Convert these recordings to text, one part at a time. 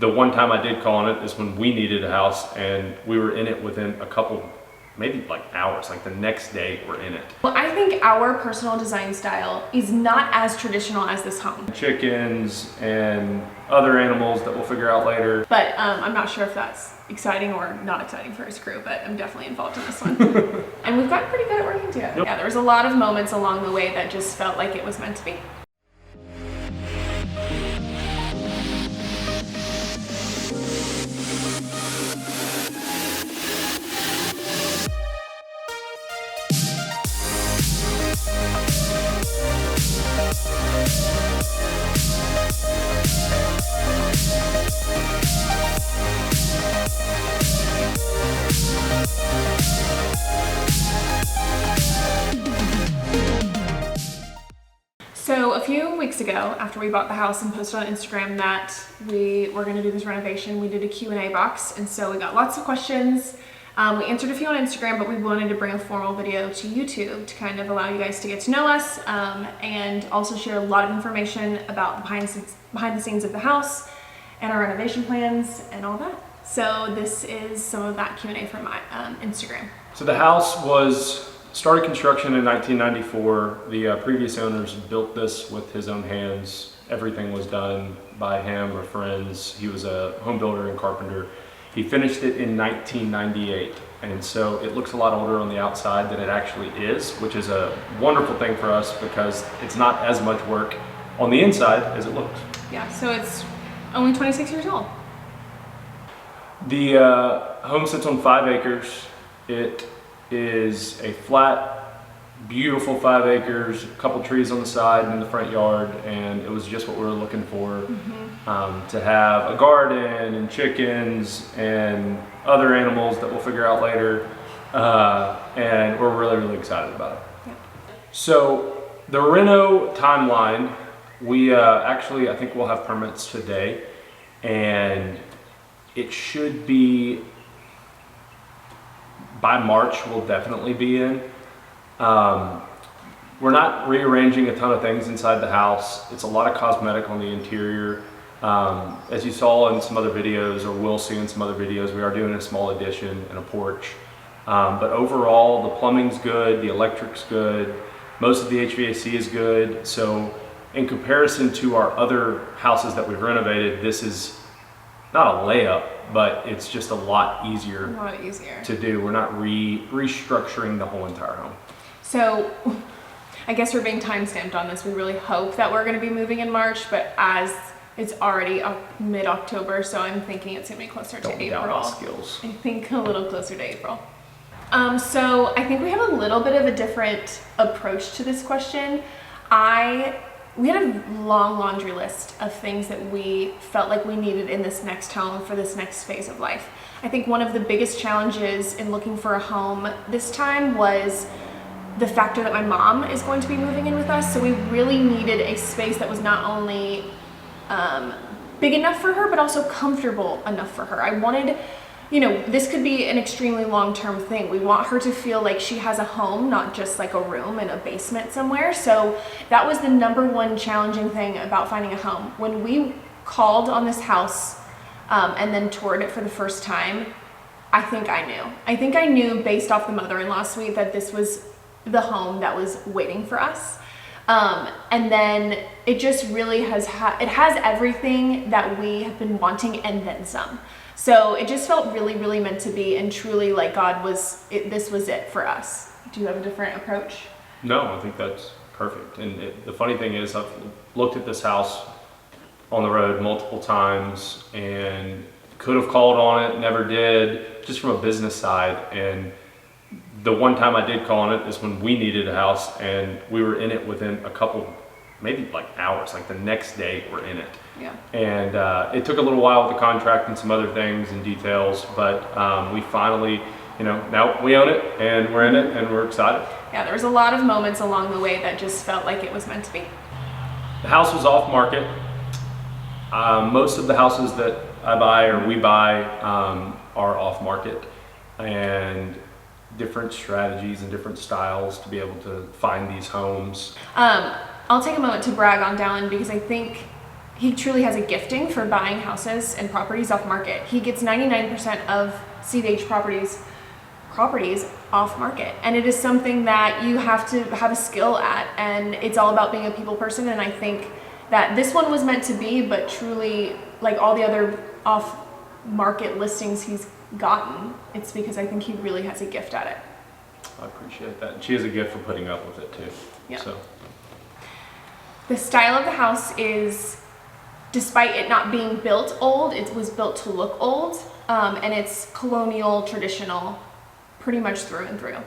The one time I did call on it is when we needed a house, and we were in it within a couple, maybe like hours, like the next day we're in it. Well, I think our personal design style is not as traditional as this home. Chickens and other animals that we'll figure out later. But I'm not sure if that's exciting or not exciting for his crew, but I'm definitely involved in this one. And we've gotten pretty good at working together. Yep. Yeah, there was a lot of moments along the way that just felt like it was meant to be. So a few weeks ago, after we bought the house and posted on Instagram that we were going to do this renovation, we did a Q&A box, and so we got lots of questions. We answered a few on Instagram, but we wanted to bring a formal video to YouTube to kind of allow you guys to get to know us, and also share a lot of information about the behind the scenes of the house and our renovation plans and all that. So this is some of that Q&A from my Instagram. So the house started construction in 1994. The previous owners built this with his own hands. Everything was done by him or friends. He was a home builder and carpenter. He finished it in 1998. And so it looks a lot older on the outside than it actually is, which is a wonderful thing for us because it's not as much work on the inside as it looks. Yeah, so it's only 26 years old. The home sits on 5 acres. It is a flat, beautiful 5 acres, a couple trees on the side and in the front yard, and it was just what we were looking for. To have a garden and chickens and other animals that we'll figure out later, and we're really excited about it. Yeah. So the reno timeline, we actually, I think we'll have permits today, and it should be by March. We'll definitely be in. We're not rearranging a ton of things inside the house. It's a lot of cosmetic on the interior. As you saw in some other videos, or will see in some other videos, we are doing a small addition and a porch. But overall, the plumbing's good, the electric's good, most of the HVAC is good. So in comparison to our other houses that we've renovated, this is not a layup, but it's just a lot easier to do. We're not restructuring the whole entire home. So I guess we're being time-stamped on this. We really hope that we're going to be moving in March, but as it's already mid-October, so I'm thinking it's going to be closer to April. Doubt our skills. I think a little closer to April. So I think we have a little bit of a different approach to this question. We had a long laundry list of things that we felt like we needed in this next home for this next phase of life. I think one of the biggest challenges in looking for a home this time was the factor that my mom is going to be moving in with us. So we really needed a space that was not only big enough for her, but also comfortable enough for her. I wanted, this could be an extremely long-term thing. We want her to feel like she has a home, not just like a room in a basement somewhere. So that was the #1 challenging thing about finding a home. When we called on this house and then toured it for the first time, I think I knew based off the mother-in-law suite that this was the home that was waiting for us. And then it just really has everything that we have been wanting and then some. So it just felt really meant to be, and truly like this was it for us. Do you have a different approach? No, I think that's perfect. And the funny thing is, I've looked at this house on the road multiple times and could have called on it, never did, just from a business side. And the one time I did call on it is when we needed a house, and we were in it within a couple, maybe like hours, like the next day we're in it. Yeah. And it took a little while with the contract and some other things and details, but we finally, now we own it and we're in it and we're excited. Yeah, there was a lot of moments along the way that just felt like it was meant to be. The house was off market. Most of the houses that I buy or we buy are off market, and different strategies and different styles to be able to find these homes. I'll take a moment to brag on Dallin because I think he truly has a gifting for buying houses and properties off market. He gets 99% of CVH properties off market, and it is something that you have to have a skill at, and it's all about being a people person. And I think that this one was meant to be, but truly, like all the other off market listings he's gotten, it's because I think he really has a gift at it. I appreciate that. And she has a gift for putting up with it too. Yeah. So The style of the house is, despite it not being built old, it was built to look old, and it's colonial, traditional, pretty much through and through.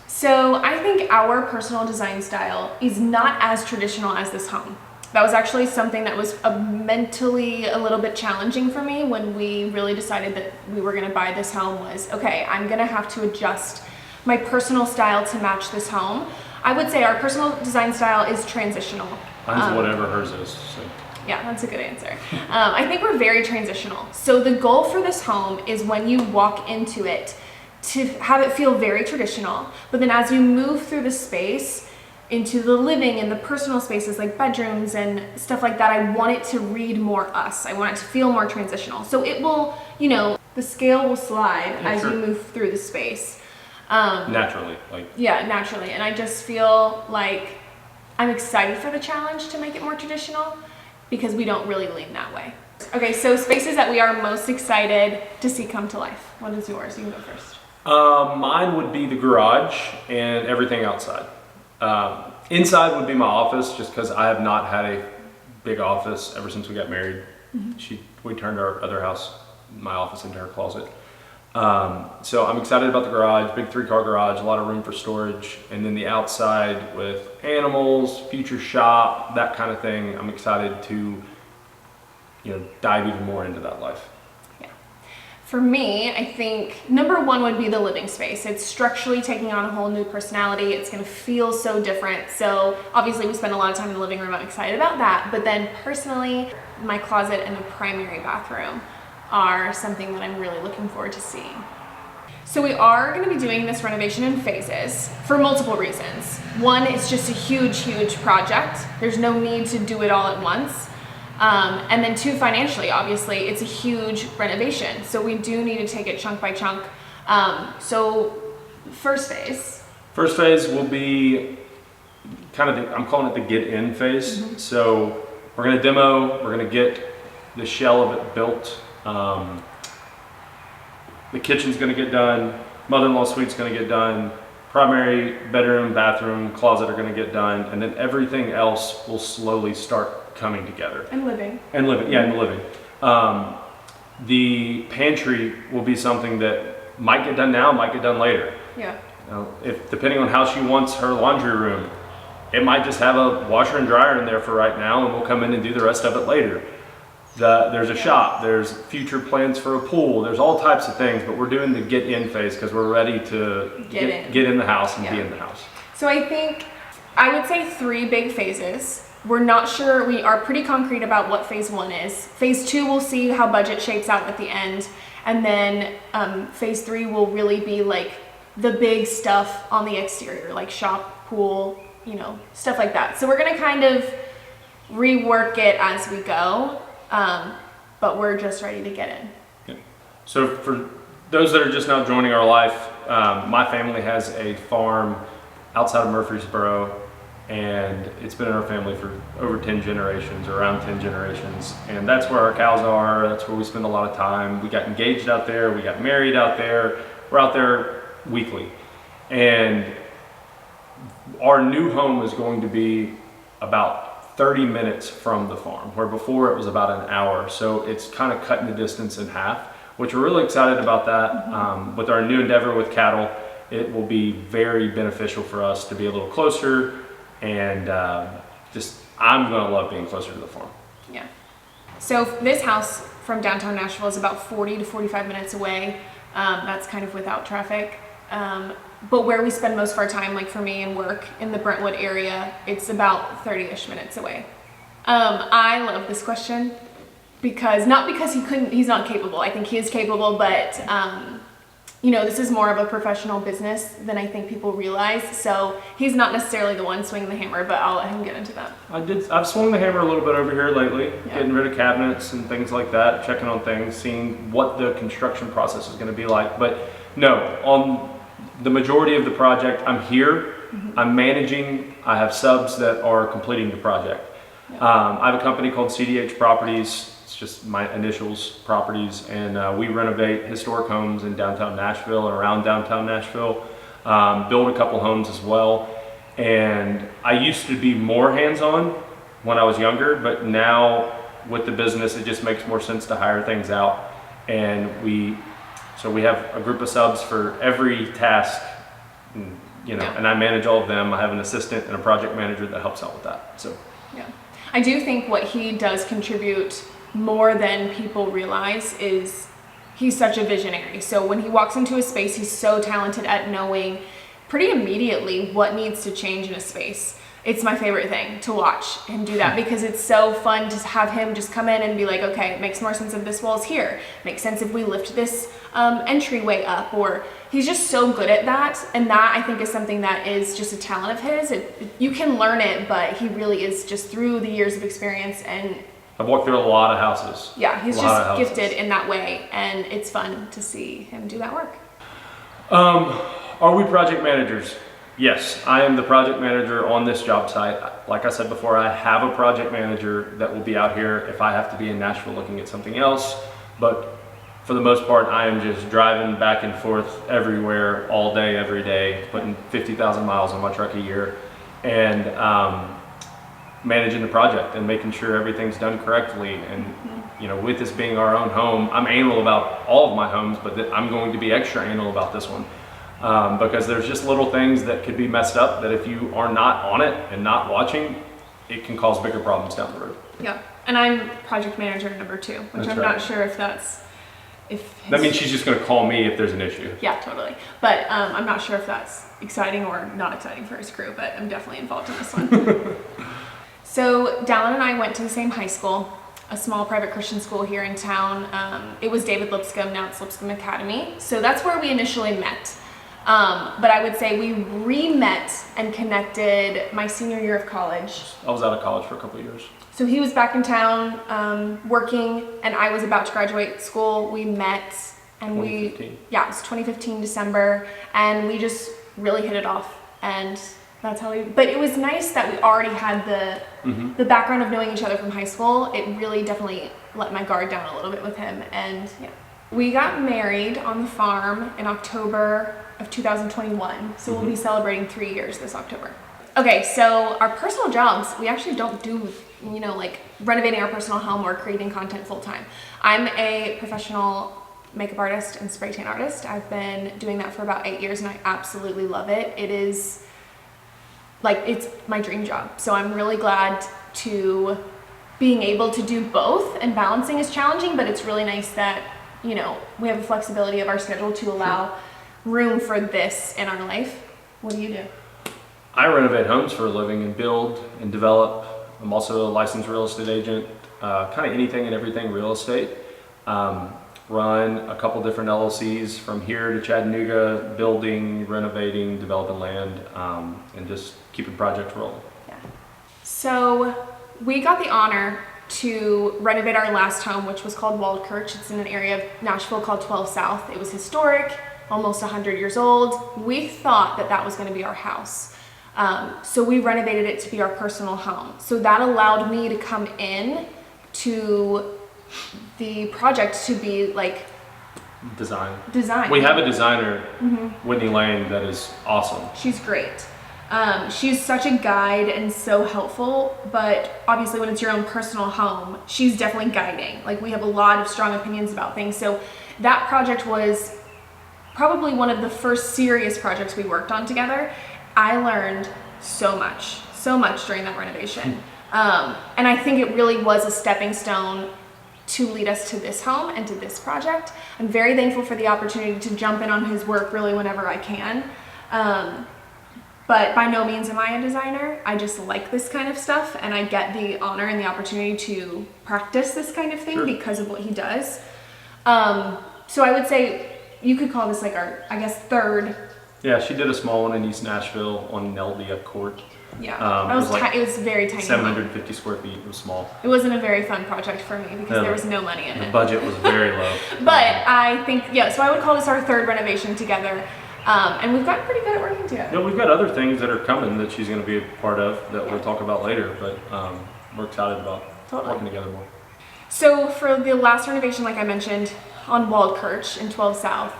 So I think our personal design style is not as traditional as this home. That was actually something that was mentally a little bit challenging for me when we really decided that we were gonna buy this home. Was, okay, I'm gonna have to adjust my personal style to match this home. I would say our personal design style is transitional. mine's whatever hers is. So. Yeah, that's a good answer. I think we're very transitional. So the goal for this home is when you walk into it to have it feel very traditional, but then as you move through the space into the living and the personal spaces like bedrooms and stuff like that, I want it to read more us. I want it to feel more transitional. So it will, the scale will slide as sure. you move through the space. Naturally, like. Yeah, naturally. And I just feel like I'm excited for the challenge to make it more traditional because we don't really lean that way. Okay, so spaces that we are most excited to see come to life. What is yours? You can go first. Mine would be the garage and everything outside. Inside would be my office, just because I have not had a big office ever since we got married. We turned our other house, my office, into her closet. So I'm excited about the garage, big 3-car garage, a lot of room for storage. And then the outside with animals, future shop, that kind of thing. I'm excited to, dive even more into that life. For me, I think number one would be the living space. It's structurally taking on a whole new personality. It's gonna feel so different. So obviously we spend a lot of time in the living room. I'm excited about that. But then personally, my closet and the primary bathroom are something that I'm really looking forward to seeing. So we are gonna be doing this renovation in phases for multiple reasons. One, it's just a huge, huge project. There's no need to do it all at once. And then two, financially, obviously, it's a huge renovation. So we do need to take it chunk by chunk. So first phase. First phase will be kind of, I'm calling it the get in phase. So we're gonna demo, we're gonna get the shell of it built. The kitchen's gonna get done, mother-in-law suite's gonna get done, primary bedroom, bathroom, closet are gonna get done, and then everything else will slowly start coming together. And living. Yeah, and the living. The pantry will be something that might get done now, might get done later. Yeah. If depending on how she wants her laundry room, it might just have a washer and dryer in there for right now, and we'll come in and do the rest of it later. There's a shop, there's future plans for a pool, there's all types of things, but we're doing the get in phase because we're ready to get in the house and be in the house. So I think I would say 3 big phases. We're not sure, we are pretty concrete about what phase 1 is. Phase 2, we'll see how budget shapes out at the end. And then phase 3 will really be like the big stuff on the exterior, like shop, pool, stuff like that. So we're gonna kind of rework it as we go, but we're just ready to get in. Yeah. So for those that are just now joining our life, my family has a farm outside of Murfreesboro, and it's been in our family for over 10 generations, or around 10 generations. And that's where our cows are, that's where we spend a lot of time. We got engaged out there, we got married out there, we're out there weekly. And our new home is going to be about 30 minutes from the farm, where before it was about an hour. So it's kind of cutting the distance in half, which we're really excited about that. With our new endeavor with cattle, it will be very beneficial for us to be a little closer. And I'm gonna love being closer to the farm. Yeah. So this house from downtown Nashville is about 40 to 45 minutes away. That's kind of without traffic. But where we spend most of our time, like for me and work in the Brentwood area, it's about 30-ish minutes away. I love this question because, not because he's not capable. I think he is capable, but you know, this is more of a professional business than I think people realize. So he's not necessarily the one swinging the hammer, but I'll let him get into that. I've swung the hammer a little bit over here lately, getting rid of cabinets and things like that, checking on things, seeing what the construction process is going to be like. But no, on the majority of the project, I'm here. I'm managing. I have subs that are completing the project. I have a company called CDH Properties. It's just my initials, Properties, and we renovate historic homes in downtown Nashville and around downtown Nashville. Build a couple homes as well. And I used to be more hands-on when I was younger, but now with the business, it just makes more sense to hire things out. And so we have a group of subs for every task, you know, and I manage all of them. I have an assistant and a project manager that helps out with that. So yeah, I do think what he does contribute more than people realize is he's such a visionary. So when he walks into a space, he's so talented at knowing pretty immediately what needs to change in a space. It's my favorite thing to watch him do that because it's so fun to have him just come in and be like, okay, it makes more sense if this wall's here. Makes sense if we lift this entryway up. Or he's just so good at that. And that I think is something that is just a talent of his. You can learn it, but he really is just through the years of experience. And I've walked through a lot of houses. Yeah, he's just gifted in that way. And it's fun to see him do that work. Are we project managers? Yes, I am the project manager on this job site. Like I said before, I have a project manager that will be out here if I have to be in Nashville looking at something else. But for the most part, I am just driving back and forth everywhere, all day, every day, putting 50,000 miles on my truck a year, and managing the project and making sure everything's done correctly. And you know, with this being our own home, I'm anal about all of my homes, but I'm going to be extra anal about this one. Because there's just little things that could be messed up that if you are not on it and not watching, it can cause bigger problems down the road. Yeah, and I'm project manager number 2, which I'm not sure if that means she's just going to call me if there's an issue. Yeah, totally. But I'm not sure if that's exciting or not exciting for his crew, but I'm definitely involved in this one. So Dallin and I went to the same high school, a small private Christian school here in town. It was David Lipscomb, now it's Lipscomb Academy. So that's where we initially met. But I would say we re-met and connected my senior year of college. I was out of college for a couple of years. So he was back in town working, and I was about to graduate school. We met, and 2015. it was 2015 December, and we just really hit it off. And that's how but it was nice that we already had the background of knowing each other from high school. It really definitely let my guard down a little bit with him. And yeah, we got married on the farm in October of 2021. So we'll be celebrating 3 years this October. Okay, so our personal jobs, we actually don't do, you know, like renovating our personal home or creating content full time. I'm a professional makeup artist and spray tan artist. I've been doing that for about 8 years and I absolutely love it. It is like, it's my dream job. So I'm really glad to being able to do both, and balancing is challenging, but it's really nice that, you know, we have the flexibility of our schedule to allow room for this in our life. What do you do? I renovate homes for a living and build and develop. I'm also a licensed real estate agent, kind of anything and everything real estate. Run a couple different LLCs from here to Chattanooga, building, renovating, developing land, and just keeping projects rolling. Yeah. So we got the honor to renovate our last home, which was called Waldkirch. It's in an area of Nashville called 12 South. It was historic, almost 100 years old. We thought that that was going to be our house. So we renovated it to be our personal home. So that allowed me to come in to the project to be like Design. We have a designer, Whitney Lane, that is awesome. She's great. She's such a guide and so helpful, but obviously when it's your own personal home, she's definitely guiding. Like, we have a lot of strong opinions about things. So that project was probably one of the first serious projects we worked on together. I learned so much during that renovation. And I think it really was a stepping stone to lead us to this home and to this project. I'm very thankful for the opportunity to jump in on his work really whenever I can. But by no means am I a designer. I just like this kind of stuff, and I get the honor and the opportunity to practice this kind of thing because of what he does. So I would say you could call this like our, I guess, third. Yeah, she did a small one in East Nashville on Neldia Court. Yeah, It was like it was very tiny. 750 square feet. It was small. It wasn't a very fun project for me because there was no money in The it. budget was very low. But I think, yeah, so I would call this our third renovation together. And we've gotten pretty good at working together. No, we've got other things that are coming that she's going to be a part of that we'll talk about later, but we're excited about working together more. So for the last renovation, like I mentioned, on Waldkirch in 12 South,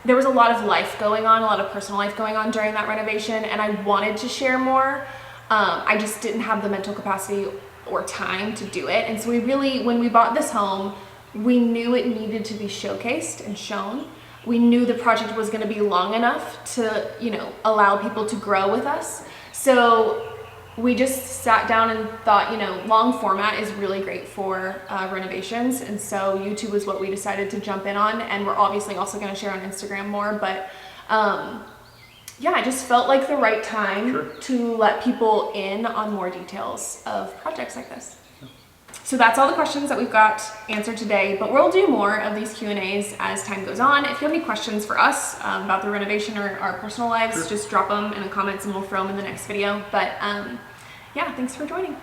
there was a lot of life going on, a lot of personal life going on during that renovation, and I wanted to share more. I just didn't have the mental capacity or time to do it. And so when we bought this home, we knew it needed to be showcased and shown. We knew the project was going to be long enough to, allow people to grow with us. So we just sat down and thought, long format is really great for renovations. And so YouTube was what we decided to jump in on. And we're obviously also going to share on Instagram more. But yeah, I just felt like the right time to let people in on more details of projects like this. So that's all the questions that we've got answered today, but we'll do more of these Q&As as time goes on. If you have any questions for us about the renovation or our personal lives, just drop them in the comments and we'll throw them in the next video. But yeah, thanks for joining.